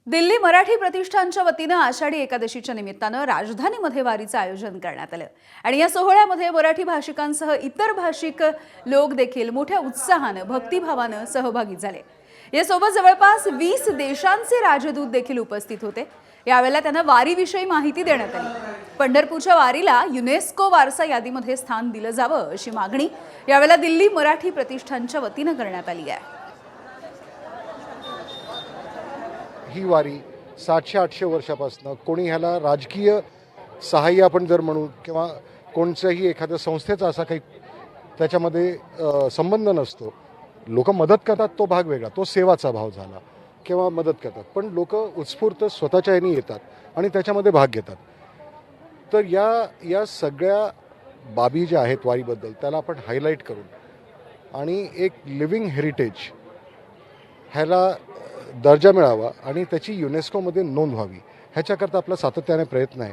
दिल्ली मराठी प्रतिष्ठानच्या वतीनं आषाढी एकादशीच्या निमित्तानं राजधानीमध्ये वारीचं आयोजन करण्यात आलं आणि या सोहळ्यामध्ये मराठी भाषिकांसह इतर भाषिक लोक देखील मोठ्या उत्साहानं भक्तिभावानं सहभागी झाले। यासोबत जवळपास 20 देशांचे राजदूत देखील उपस्थित होते। यावेळेला त्यांना वारीविषयी माहिती देण्यात आली। पंढरपूरच्या वारीला युनेस्को वारसा यादीमध्ये स्थान दिलं जावं अशी मागणी यावेळेला दिल्ली मराठी प्रतिष्ठानच्या वतीनं करण्यात आली आहे। ही वारी 700-800 वर्षापासून कोणी ह्याला राजकीय सहाय्य आपण जर म्हणू किंवा कोणत्याही एखाद्या संस्थेचा असा काही त्याच्यामध्ये संबंध नसतो। लोक मदत करतात तो भाग वेगळा, तो सेवाचा भाव झाला किंवा मदत करतात, पण लोक उत्स्फूर्त स्वतःच्या ह्यानी येतात आणि त्याच्यामध्ये भाग घेतात। तर या सगळ्या बाबी ज्या आहेत वारीबद्दल त्याला आपण हायलाईट करून आणि एक लिव्हिंग हेरिटेज ह्याला दर्जा मिळावा आणि त्याची युनेस्कोमध्ये नोंद व्हावी ह्याच्याकरता आपला सातत्याने प्रयत्न आहे।